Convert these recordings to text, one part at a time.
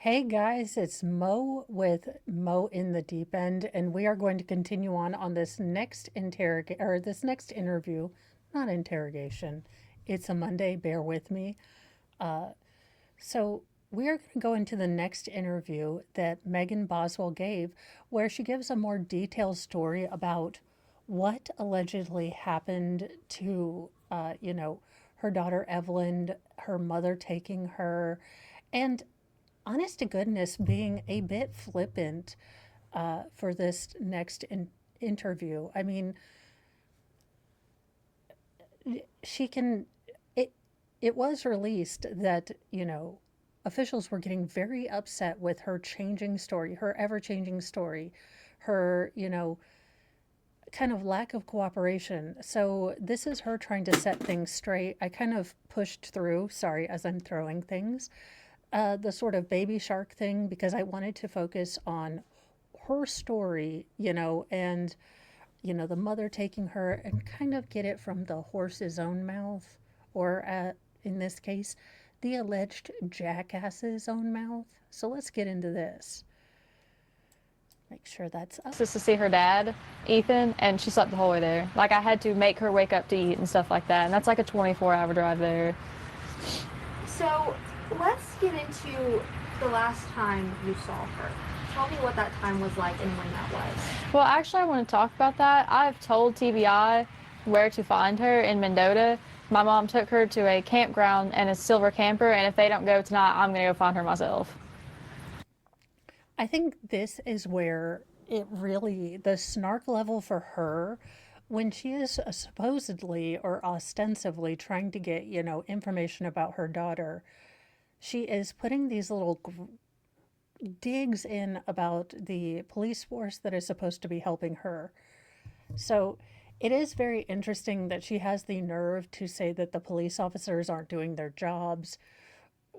Hey guys, it's Mo with Mo in the Deep End, and we are going to continue on this next this next interview, not interrogation. It's a Monday, bear with me. Uh, so we are going to go into the next interview that Megan Boswell gave, where she gives a more detailed story about what allegedly happened to, her daughter Evelyn, her mother taking her, and honest to goodness, being a bit flippant for this next interview. I mean, she can. It it was released that officials were getting very upset with her changing story, her ever changing story, her kind of lack of cooperation. So this is her trying to set things straight. I kind of pushed through. Sorry, as I'm throwing things. The sort of baby shark thing because I wanted to focus on her story, and the mother taking her and kind of get it from the horse's own mouth, or in this case, the alleged jackass's own mouth. So let's get into this. Make sure that's up. Just to see her dad, Ethan, and she slept the whole way there. Like, I had to make her wake up to eat and stuff like that, and that's like a 24-hour drive there. So let's get into the last time you saw her. Tell me what that time was like and when that was. Well, actually, I want to talk about that. I've told TBI where to find her in Mendota. My mom took her to a campground and a silver camper, and if they don't go tonight, I'm going to go find her myself. I think this is where the snark level for her, when she is supposedly or ostensibly trying to get, information about her daughter, she is putting these little digs in about the police force that is supposed to be helping her. So it is very interesting that she has the nerve to say that the police officers aren't doing their jobs,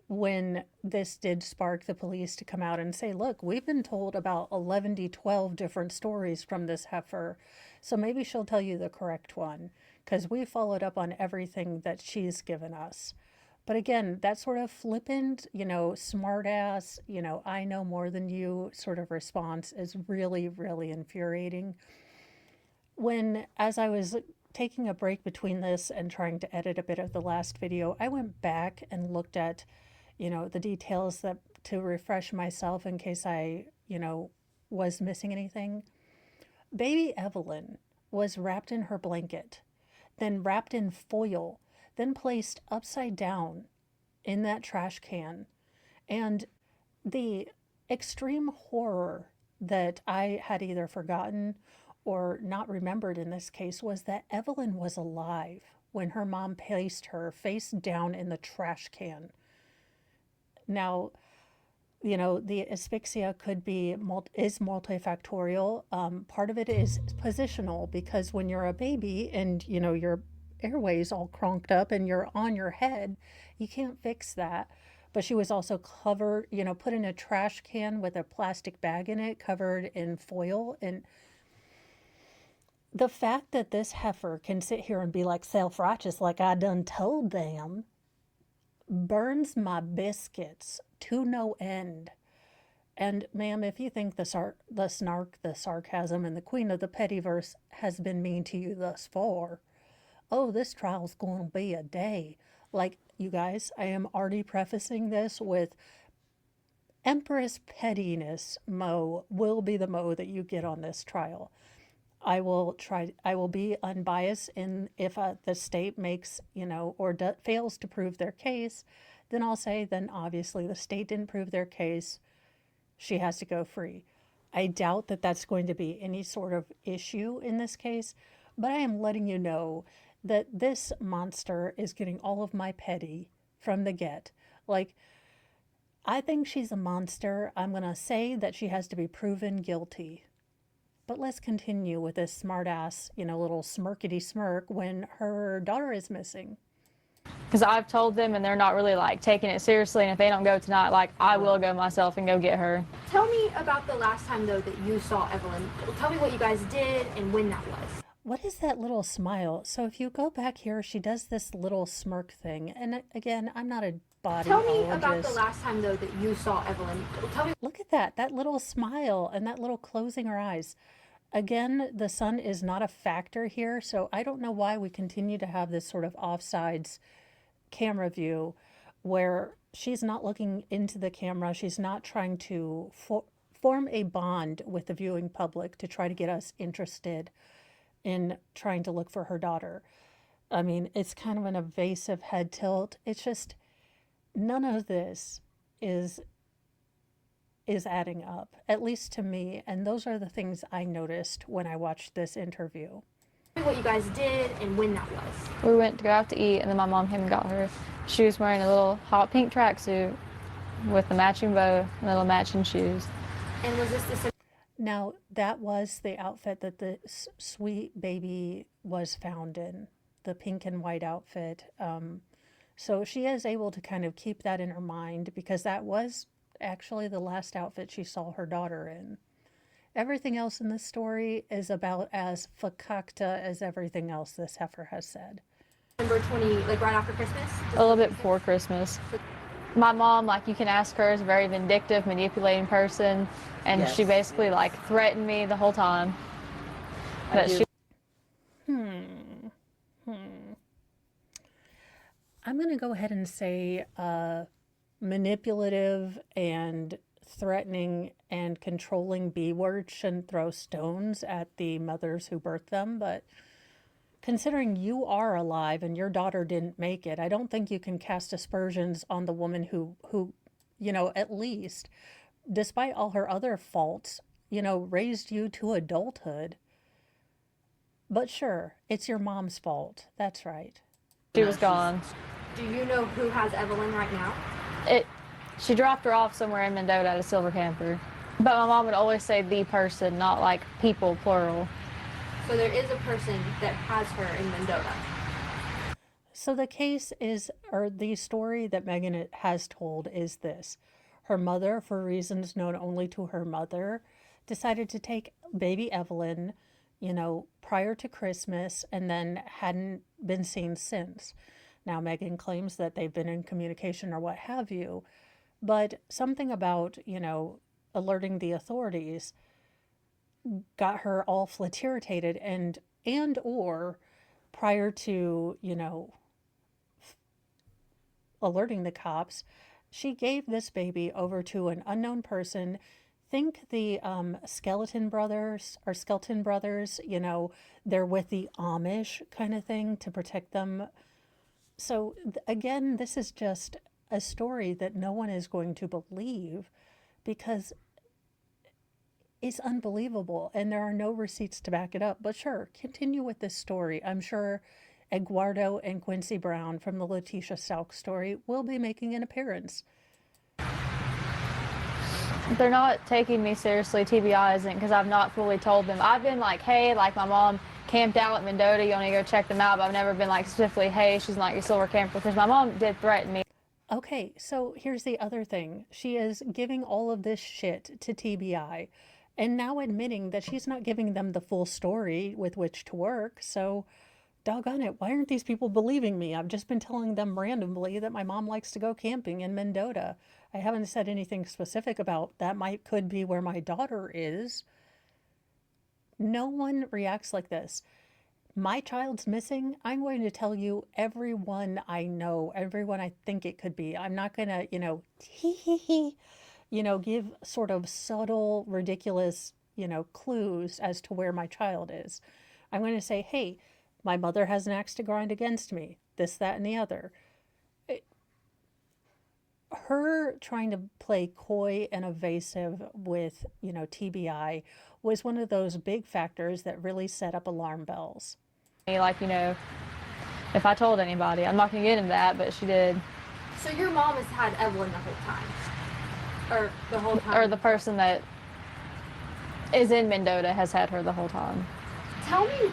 when this did spark the police to come out and say, look, we've been told about 11 to 12 different stories from this heifer. So maybe she'll tell you the correct one because we followed up on everything that she's given us. But again, that sort of flippant, smart ass, I know more than you sort of response is really, really infuriating. As I was taking a break between this and trying to edit a bit of the last video, I went back and looked at the details that to refresh myself in case I, was missing anything. Baby Evelyn was wrapped in her blanket, then wrapped in foil, then placed upside down in that trash can. And the extreme horror that I had either forgotten or not remembered in this case was that Evelyn was alive when her mom placed her face down in the trash can. Now, the asphyxia is multifactorial. Part of it is positional because when you're a baby and, your airways all cronked up and you're on your head, you can't fix that. But she was also covered, put in a trash can with a plastic bag in it, covered in foil. And the fact that this heifer can sit here and be like self-righteous, like I done told them, burns my biscuits to no end. And ma'am, if you think the snark, the sarcasm, and the queen of the pettyverse has been mean to you thus far, oh, this trial's going to be a day. Like, you guys, I am already prefacing this with Empress Pettiness Mo will be the Mo that you get on this trial. I will be unbiased in if the state makes, fails to prove their case, then I'll say, then obviously the state didn't prove their case. She has to go free. I doubt that that's going to be any sort of issue in this case, but I am letting you know that this monster is getting all of my petty from the get. Like, I think she's a monster. I'm going to say that she has to be proven guilty. But let's continue with this smartass, little smirkety smirk when her daughter is missing. Because I've told them, and they're not really, like, taking it seriously, and if they don't go tonight, like, I will go myself and go get her. Tell me about the last time, though, that you saw Evelyn. Tell me what you guys did and when that was. What is that little smile? So if you go back here, she does this little smirk thing. And again, I'm not a Tell me about the bodyologist. last time though that you saw Evelyn. Tell me. Look at that little smile and that little closing her eyes. Again, the sun is not a factor here, so I don't know why we continue to have this sort of offsides camera view where she's not looking into the camera. She's not trying to form a bond with the viewing public to try to get us interested in trying to look for her daughter. I mean, it's kind of an evasive head tilt. It's just none of this is adding up, at least to me. And those are the things I noticed when I watched this interview. What you guys did and when that was. We went to go out to eat, and then my mom came and got her. She was wearing a little hot pink tracksuit with the matching bow and little matching shoes. And was this the Now, that was the outfit that the sweet baby was found in, the pink and white outfit. So she is able to kind of keep that in her mind because that was actually the last outfit she saw her daughter in. Everything else in this story is about as fakakta as everything else this heifer has said. December 20, like right after Christmas? A little bit before Christmas. My mom, like you can ask her, is a very vindictive, manipulating person, and Yes. she basically like threatened me the whole time. But she I'm going to go ahead and say manipulative and threatening and controlling B words shouldn't throw stones at the mothers who birthed them, but considering you are alive and your daughter didn't make it, I don't think you can cast aspersions on the woman who at least, despite all her other faults, raised you to adulthood. But sure, it's your mom's fault. That's right. was gone. Do you know who has Evelyn right now? She dropped her off somewhere in Mendota at a silver camper. But my mom would always say the person, not like people, plural. So there is a person that has her in Mendota. So the case is, or the story that Megan has told is this. Her mother, for reasons known only to her mother, decided to take baby Evelyn, prior to Christmas and then hadn't been seen since. Now, Megan claims that they've been in communication or what have you, but something about, alerting the authorities got her all flirtated and or prior to, alerting the cops, she gave this baby over to an unknown person. Think the Skelton brothers, they're with the Amish kind of thing to protect them. So again, this is just a story that no one is going to believe because it's unbelievable and there are no receipts to back it up. But sure, continue with this story. I'm sure Eduardo and Quincy Brown from the Letitia Stalk story will be making an appearance. They're not taking me seriously, TBI isn't, because I've not fully told them. I've been like, hey, like my mom camped out at Mendota, you want to go check them out, but I've never been like specifically, hey, she's not your silver camper, because my mom did threaten me. Okay, so here's the other thing. She is giving all of this shit to TBI and now admitting that she's not giving them the full story with which to work. So, doggone it, why aren't these people believing me? I've just been telling them randomly that my mom likes to go camping in Mendota. I haven't said anything specific about that could be where my daughter is. No one reacts like this. My child's missing. I'm going to tell you everyone I know, everyone I think it could be. I'm not going to, give sort of subtle, ridiculous, clues as to where my child is. I'm going to say, hey, my mother has an axe to grind against me, this, that, and the other. Her trying to play coy and evasive with, TBI was one of those big factors that really set up alarm bells. Like, if I told anybody, I'm not going to get into that, but she did. So your mom has had Evelyn the whole time? Or the whole time? Or the person that is in Mendota has had her the whole time. Tell me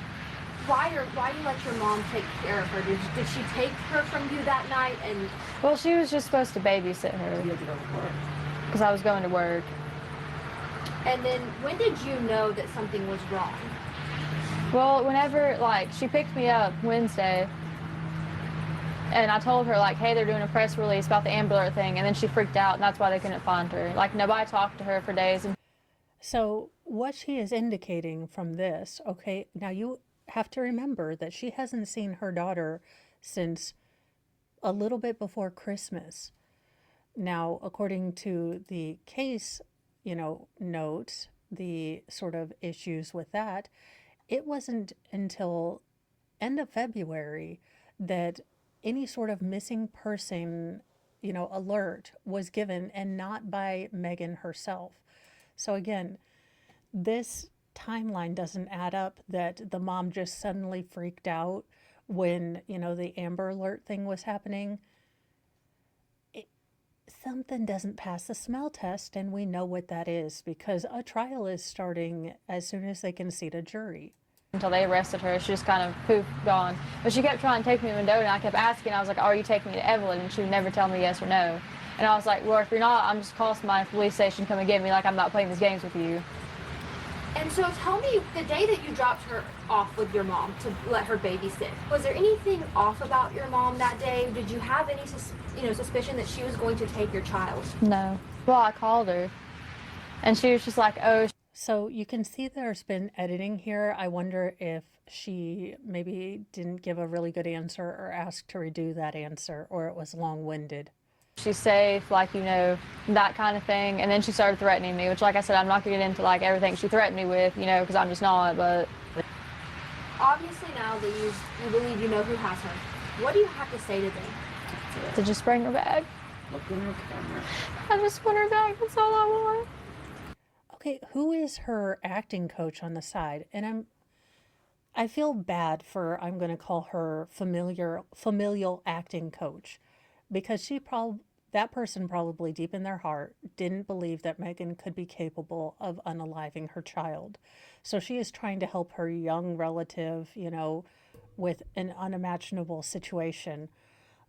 why you let your mom take care of her? Did she take her from you that night? And Well, she was just supposed to babysit You her had to go to work. because I was going to work. then when did you know that something was wrong? Well, whenever, like, she picked me up Wednesday, and I told her, like, hey, they're doing a press release about the Amber Alert thing, and then she freaked out, and that's why they couldn't find her. Like, nobody talked to her for days. And So, what she is indicating from this, okay, now you have to remember that she hasn't seen her daughter since a little bit before Christmas. Now, according to the case, notes, the sort of issues with that, it wasn't until end of February that any sort of missing person, alert was given, and not by Megan herself. So again, this timeline doesn't add up, that the mom just suddenly freaked out when, the Amber Alert thing was happening. Something doesn't pass the smell test, and we know what that is because a trial is starting as soon as they can seat a jury. until they arrested her, she just kind of poof, gone. But she kept trying to take me to Mendota, and I kept asking. I was like, are you taking me to Evelyn? And she would never tell me yes or no. And I was like, well, if you're not, I'm just calling my police station, come and get me. Like, I'm not playing these games with you. And so tell me, the day that you dropped her off with your mom to let her babysit, was there anything off about your mom that day? Did you have any suspicion that she was going to take your child? No. Well, I called her, and she was just like, oh. So you can see there's been editing here. I wonder if she maybe didn't give a really good answer or asked to redo that answer, or it was long-winded. She's safe, like, that kind of thing. And then she started threatening me, which, like I said, I'm not going to get into, like, everything she threatened me with, because I'm just not, but. Obviously now that you believe you know who has her, what do you have to say to them? To just bring her back. Look in her camera. I just want her back, that's all I want. Okay, who is her acting coach on the side? And I feel bad for, I'm going to call her familial acting coach, because that person probably deep in their heart didn't believe that Megan could be capable of unaliving her child. So she is trying to help her young relative, with an unimaginable situation.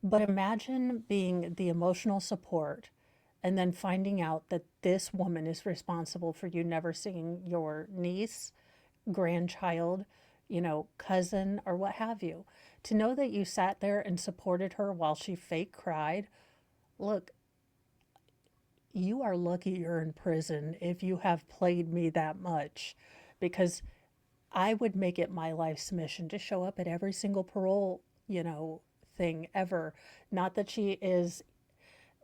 But imagine being the emotional support and then finding out that this woman is responsible for you never seeing your niece, grandchild, cousin, or what have you. To know that you sat there and supported her while she fake cried, look, you are lucky you're in prison if you have played me that much, because I would make it my life's mission to show up at every single parole, thing ever. Not that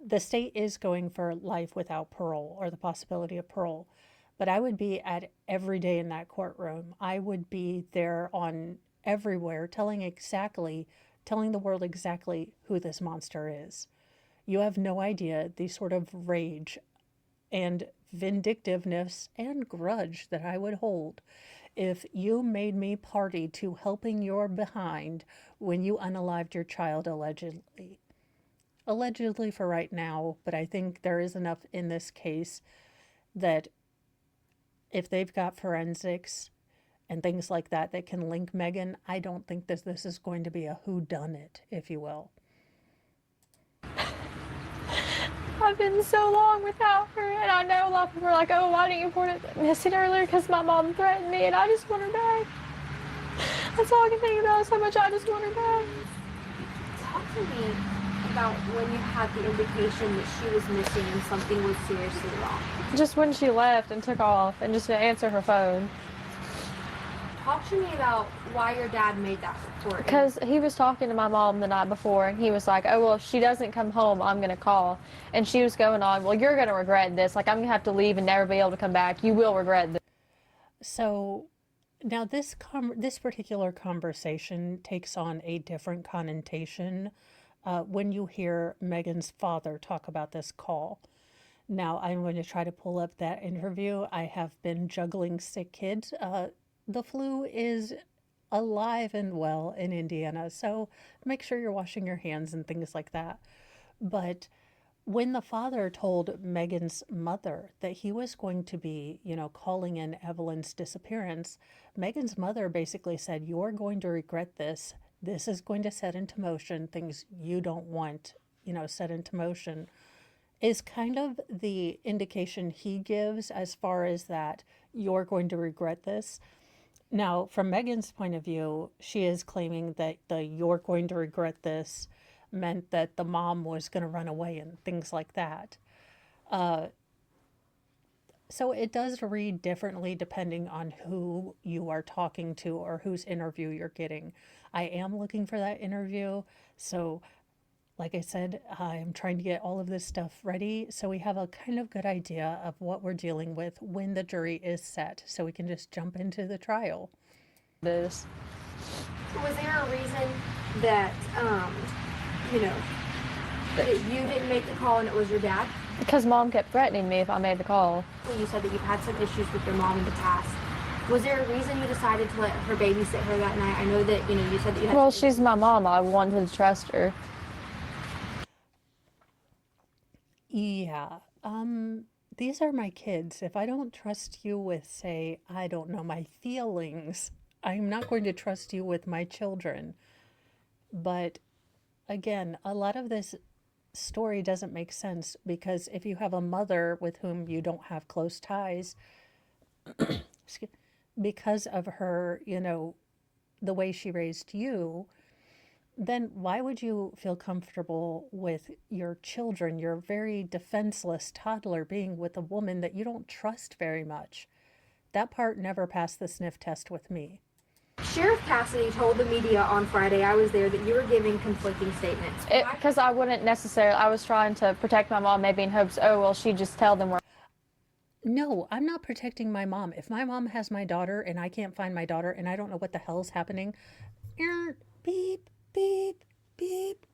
the state is going for life without parole or the possibility of parole, but I would be at every day in that courtroom. I would be there on everywhere telling the world exactly who this monster is. You have no idea the sort of rage and vindictiveness and grudge that I would hold if you made me party to helping your behind when you unalived your child allegedly. Allegedly for right now, but I think there is enough in this case that if they've got forensics and things like that that can link Megan, I don't think this is going to be a whodunit, if you will. I've been so long without her, and I know a lot of people are like, oh, why didn't you report it missing earlier? Because my mom threatened me, and I just want her back. That's all I can think about is how much I just want her back. Talk to me about when you had the indication that she was missing and something was seriously wrong. Just when she left and took off and just didn't answer her phone. Talk to me about why your dad made that report. Because he was talking to my mom the night before, and he was like, oh, well, if she doesn't come home, I'm going to call. And she was going on, well, you're going to regret this. Like, I'm going to have to leave and never be able to come back. You will regret this. So now this particular conversation takes on a different connotation when you hear Megan's father talk about this call. Now, I'm going to try to pull up that interview. I have been juggling sick kids. The flu is alive and well in Indiana, so make sure you're washing your hands and things like that. But when the father told Megan's mother that he was going to be, calling in Evelyn's disappearance, Megan's mother basically said, you're going to regret this. This is going to set into motion things you don't want, set into motion, is kind of the indication he gives as far as that you're going to regret this. Now, from Megan's point of view, she is claiming that the "you're going to regret this" meant that the mom was going to run away and things like that. Uh, so it does read differently depending on who you are talking to or whose interview you're getting. I am looking for that interview. So, like I said, I'm trying to get all of this stuff ready so we have a kind of good idea of what we're dealing with when the jury is set so we can just jump into the trial. This. Was there a reason that, you know, that you didn't make the call and it was your dad? Because mom kept threatening me if I made the call. Well, you said that you've had some issues with your mom in the past. Was there a reason you decided to let her babysit her that night? I know that, you said that you had Well, some she's my mom. I wanted to trust her. Yeah. These are my kids. If I don't trust you with, say, I don't know, my feelings, I'm not going to trust you with my children. But again, a lot of this story doesn't make sense because if you have a mother with whom you don't have close ties, because of her, the way she raised you, then why would you feel comfortable with your children, your very defenseless toddler, being with a woman that you don't trust very much? That part never passed the sniff test with me. Sheriff Cassidy told the media on Friday, I was there, that you were giving conflicting statements. Because I wouldn't necessarily, I was trying to protect my mom, maybe in hopes, oh, well, she'd just tell them where. No, I'm not protecting my mom. If my mom has my daughter and I can't find my daughter and I don't know what the hell's happening, beep, beep, beep.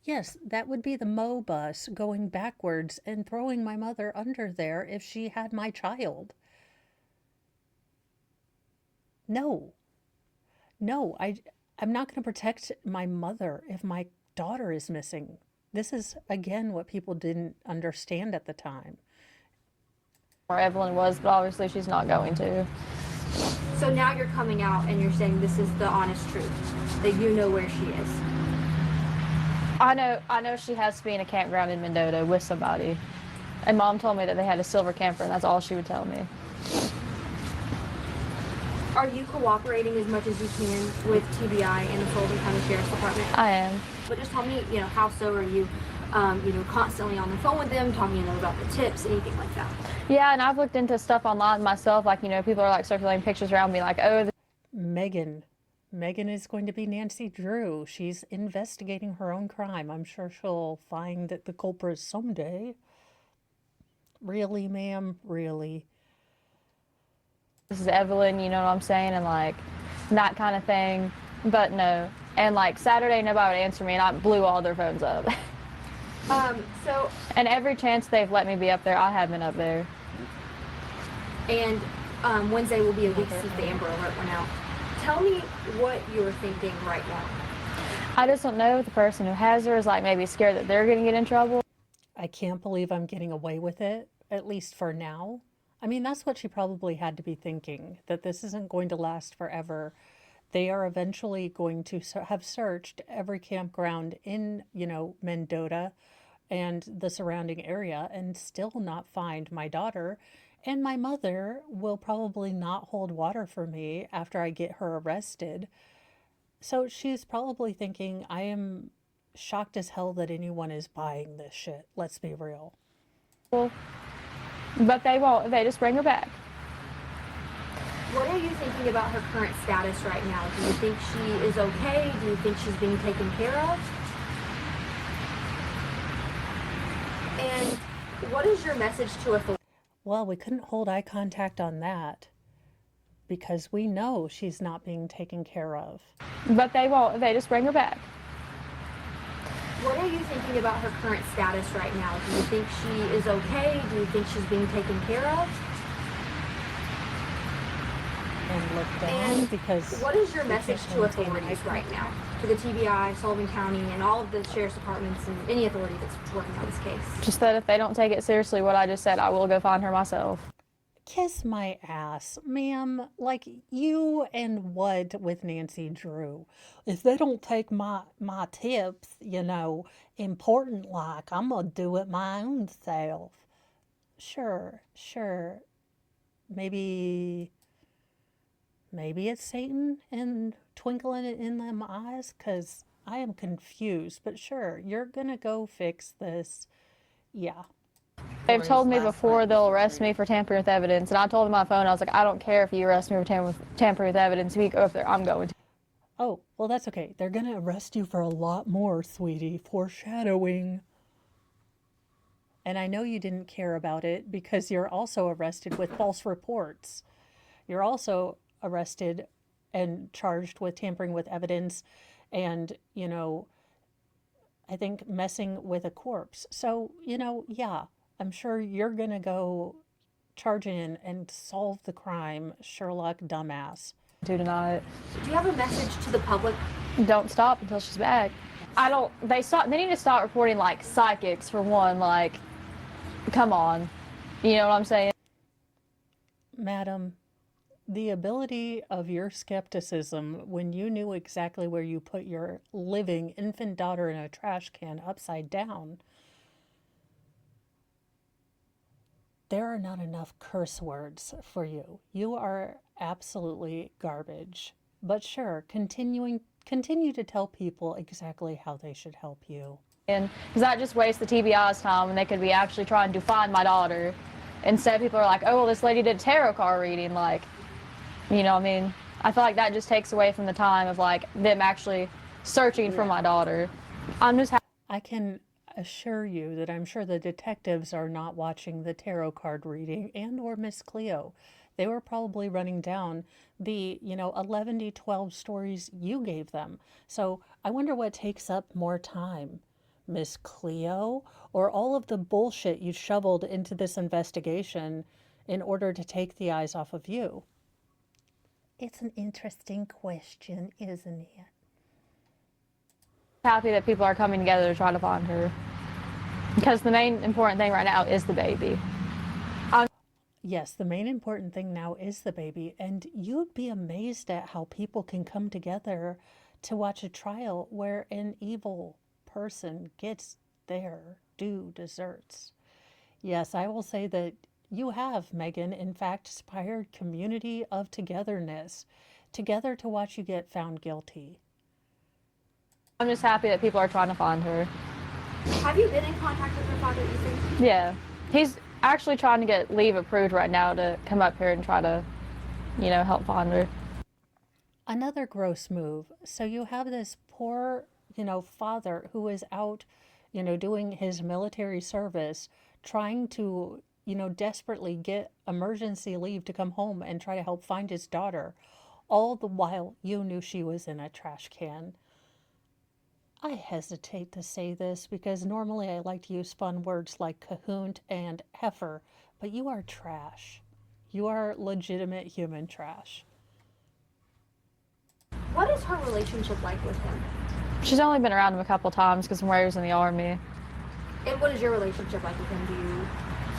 Yes, that would be the Mo bus going backwards and throwing my mother under there if she had my child. No, no, I'm not going to protect my mother if my daughter is missing. This is, again, what people didn't understand at the time. Where Evelyn was, but obviously she's not going to. So now you're coming out and you're saying this is the honest truth, that you know where she is. I know she has to be in a campground in Mendota with somebody. And mom told me that they had a silver camper, and that's all she would tell me. Are you cooperating as much as you can with TBI and the Sullivan County Sheriff's Department? I am. But just tell me, how so are you, constantly on the phone with them, talking, about the tips, anything like that? Yeah, and I've looked into stuff online myself, like, people are, like, circulating pictures around me, like, oh. Megan is going to be Nancy Drew. She's investigating her own crime. I'm sure she'll find the culprit someday. Really, ma'am? Really? This is Evelyn, you know what I'm saying? And, like, that kind of thing. But no. And, like, Saturday, nobody would answer me, and I blew all their phones up. And every chance they've let me be up there, I have been up there. And Wednesday will be a week since the Amber Alert went out. Tell me what you're thinking right now. I just don't know if the person who has her is, like, maybe scared that they're going to get in trouble. I can't believe I'm getting away with it, at least for now. I mean, that's what she probably had to be thinking, that this isn't going to last forever. They are eventually going to have searched every campground in, Mendota and the surrounding area and still not find my daughter. And my mother will probably not hold water for me after I get her arrested. So she's probably thinking, I am shocked as hell that anyone is buying this shit. Let's be real. But they won't. They just bring her back. What are you thinking about her current status right now? Do you think she is okay? Do you think she's being taken care of? And what is your message to authorities? Well, we couldn't hold eye contact on that because we know she's not being taken care of. But they won't. They just bring her back. What are you thinking about her current status right now? Do you think she is okay? Do you think she's being taken care of? And look down And because what is your message to authorities right now? To the TBI, Sullivan County, and all of the sheriff's departments and any authority that's working on this case? Just that if they don't take it seriously, what I just said, I will go find her myself. Kiss my ass, ma'am. Like you and what with Nancy Drew. If they don't take my tips, important like, I'm gonna do it my own self. Sure. Maybe Maybe it's Satan and twinkling it in them eyes, because I am confused. But sure, you're going to go fix this. Yeah. They've told me before they'll arrest me for tampering with evidence, and I told them on my phone, I was like, I don't care if you arrest me for tampering with evidence. If you go up there, I'm going to. Oh, well, that's okay. They're going to arrest you for a lot more, sweetie. Foreshadowing. And I know you didn't care about it because you're also arrested with false reports. You're also arrested and charged with tampering with evidence and, I think messing with a corpse. So, yeah, I'm sure you're going to go charge in and solve the crime, Sherlock dumbass. To deny it. Do you have a message to the public? Don't stop until she's back. They need to stop reporting like psychics for one, like, come on. You know what I'm saying? Madam, the ability of your skepticism when you knew exactly where you put your living infant daughter in a trash can upside down. There are not enough curse words for you. You are absolutely garbage. But sure, continue to tell people exactly how they should help you. And because that just wastes the TBI's time when they could be actually trying to find my daughter. Instead, people are like, oh, well, this lady did a tarot card reading. Like, I feel like that just takes away from the time of like them actually searching for my daughter. I can assure you that I'm sure the detectives are not watching the tarot card reading and or Miss Cleo. They were probably running down the, 11 to 12 stories you gave them. So I wonder what takes up more time, Miss Cleo, or all of the bullshit you shoveled into this investigation in order to take the eyes off of you. It's an interesting question, isn't it? Happy that people are coming together to try to find her. Because the main important thing right now is the baby. Yes, the main important thing now is the baby, and you'd be amazed at how people can come together to watch a trial where an evil person gets their due deserts. Yes, I will say that you have, Megan, in fact, inspired community of togetherness, together to watch you get found guilty. I'm just happy that people are trying to find her. Have you been in contact with her father, you think? Yeah. He's actually trying to get leave approved right now to come up here and try to, help find her. Another gross move. So you have this poor, father who is out, doing his military service, trying to, desperately get emergency leave to come home and try to help find his daughter. All the while you knew she was in a trash can. I hesitate to say this because normally I like to use fun words like cahoot and heifer, but you are trash. You are legitimate human trash. What is her relationship like with him? She's only been around him a couple times because Murray was in the Army. And what is your relationship like with him? Do you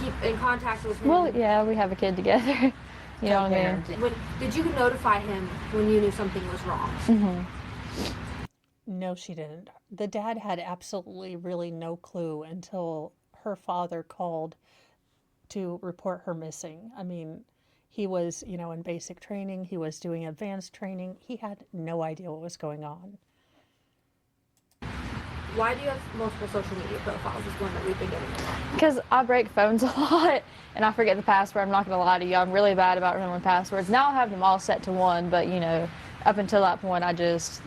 keep in contact with him? Well, yeah, we have a kid together. You know what I mean? Did you notify him when you knew something was wrong? Mm-hmm. No, she didn't. The dad had absolutely really no clue until her father called to report her missing. I mean, he was, in basic training, he was doing advanced training. He had no idea what was going on. Why do you have multiple social media profiles is one that we've been getting a lot. Because I break phones a lot and I forget the password. I'm not going to lie to you. I'm really bad about remembering passwords. Now I have them all set to one, but, up until that point, I just,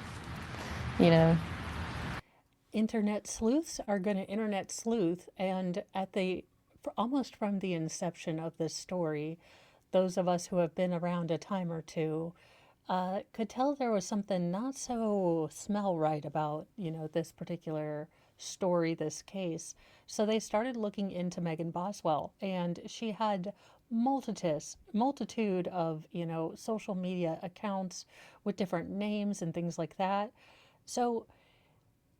Internet sleuths are going to internet sleuth, and almost from the inception of this story, those of us who have been around a time or two could tell there was something not so smell right about, this particular story, this case. So they started looking into Megan Boswell, and she had multitude of, social media accounts with different names and things like that. So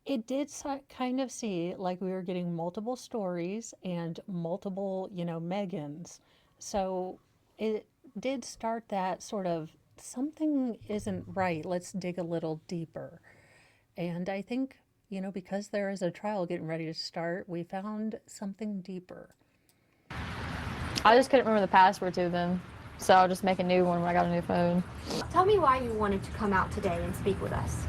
it did kind of see like we were getting multiple stories and multiple, Megans. So it did start that sort of something isn't right. Let's dig a little deeper. And I think, because there is a trial getting ready to start, we found something deeper. I just couldn't remember the password to them. so I'll just make a new one when I got a new phone. Tell me why you wanted to come out today and speak with us.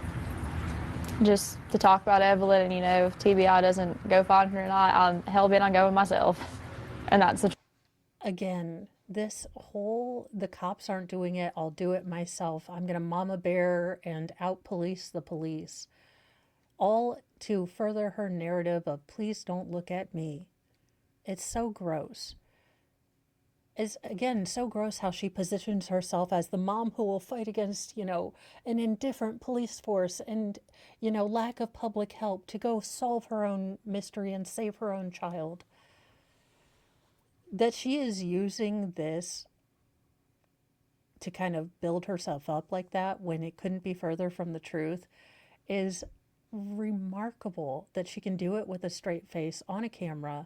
Just to talk about Evelyn, and if TBI doesn't go find her tonight, I'm hell-bent on going myself. And that's the Again, this whole, the cops aren't doing it, I'll do it myself. I'm going to mama bear and out police the police. All to further her narrative of please don't look at me. It's so gross. It's, again, so gross how she positions herself as the mom who will fight against, an indifferent police force and, lack of public help to go solve her own mystery and save her own child. That she is using this to kind of build herself up like that when it couldn't be further from the truth is remarkable, that she can do it with a straight face on a camera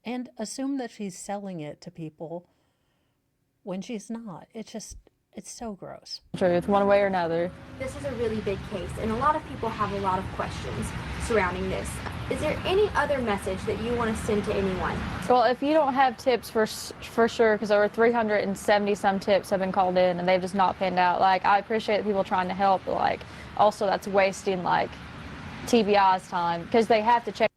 and assume that she's selling it to people when she's not. It's so gross. truth, one way or another. This is a really big case, and a lot of people have a lot of questions surrounding this. Is there any other message that you want to send to anyone? Well, if you don't have tips for sure, because over 370 some tips have been called in and they've just not panned out. I appreciate people trying to help, but also that's wasting TBI's time, because they have to check.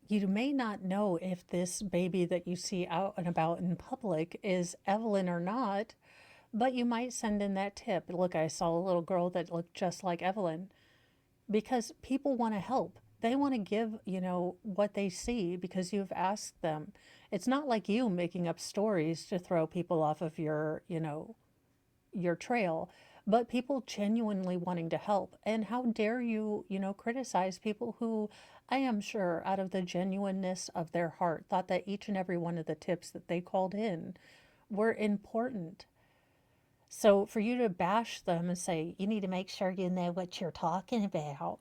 You may not know if this baby that you see out and about in public is Evelyn or not, but you might send in that tip. Look, I saw a little girl that looked just like Evelyn, because people want to help. They want to give, what they see because you've asked them. It's not like you making up stories to throw people off of your trail, but people genuinely wanting to help. And how dare you, criticize people who I am sure out of the genuineness of their heart thought that each and every one of the tips that they called in were important. So for you to bash them and say, you need to make sure you know what you're talking about,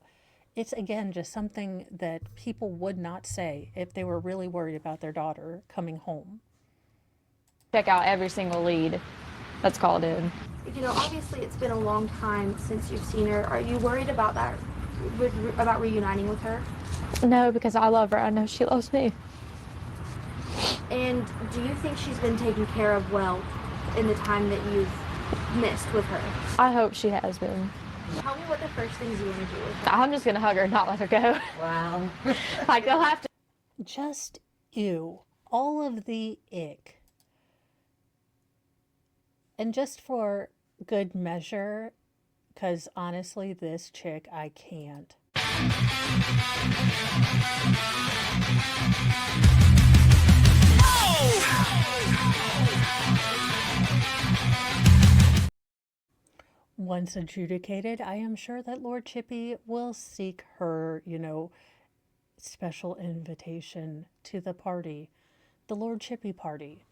it's again just something that people would not say if they were really worried about their daughter coming home. Check out every single lead that's called in. Obviously it's been a long time since you've seen her. Are you worried about that, about reuniting with her? No, because I love her. I know she loves me. And do you think she's been taken care of well in the time that you've missed with her? I hope she has been. Tell me what the first things you want to do with her. I'm just going to hug her and not let her go. Wow. They'll have to. Just ew. All of the ick. And just for good measure, because honestly, this chick, I can't. Once adjudicated, I am sure that Lord Chippy will seek her, special invitation to the party, the Lord Chippy party.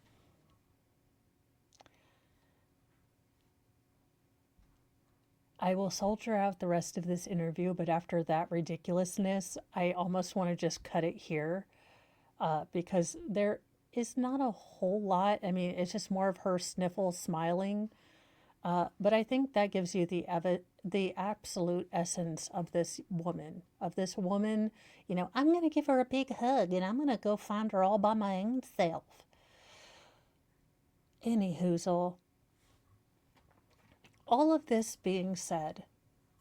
I will soldier out the rest of this interview, but after that ridiculousness, I almost want to just cut it here because there is not a whole lot. I mean, it's just more of her sniffle smiling. But I think that gives you the absolute essence of this woman. I'm going to give her a big hug and I'm going to go find her all by my own self. Anyhoozle. All of this being said,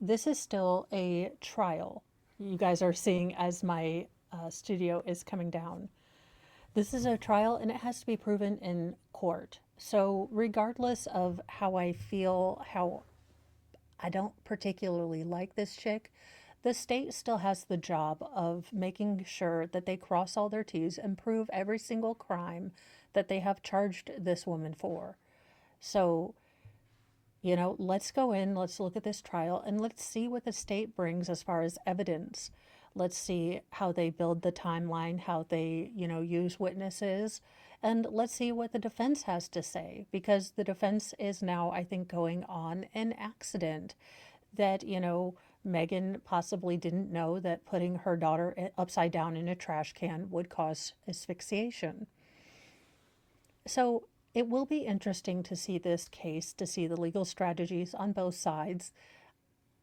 this is still a trial. You guys are seeing as my studio is coming down. This is a trial and it has to be proven in court. So regardless of how I feel, how I don't particularly like this chick, the state still has the job of making sure that they cross all their T's and prove every single crime that they have charged this woman for. So, let's go in, let's look at this trial, and let's see what the state brings as far as evidence. Let's see how they build the timeline, how they, use witnesses, and let's see what the defense has to say, because the defense is now, I think, going on an accident that, Megan possibly didn't know that putting her daughter upside down in a trash can would cause asphyxiation. So it will be interesting to see this case, to see the legal strategies on both sides.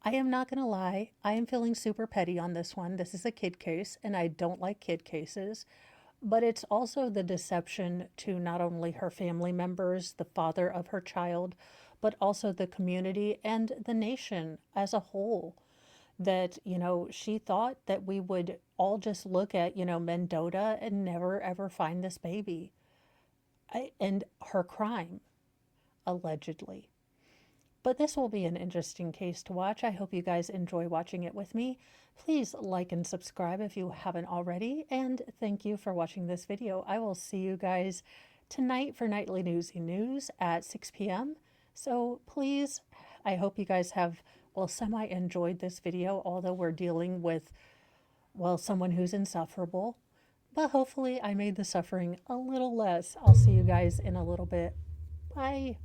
I am not going to lie, I am feeling super petty on this one. This is a kid case, and I don't like kid cases. But it's also the deception to not only her family members, the father of her child, but also the community and the nation as a whole. That, she thought that we would all just look at, Mendota and never ever find this baby. And her crime, allegedly. But this will be an interesting case to watch. I hope you guys enjoy watching it with me. Please like and subscribe if you haven't already. And thank you for watching this video. I will see you guys tonight for Nightly Newsy News at 6 p.m. So please, I hope you guys have, semi enjoyed this video, although we're dealing with, someone who's insufferable. But hopefully I made the suffering a little less. I'll see you guys in a little bit. Bye.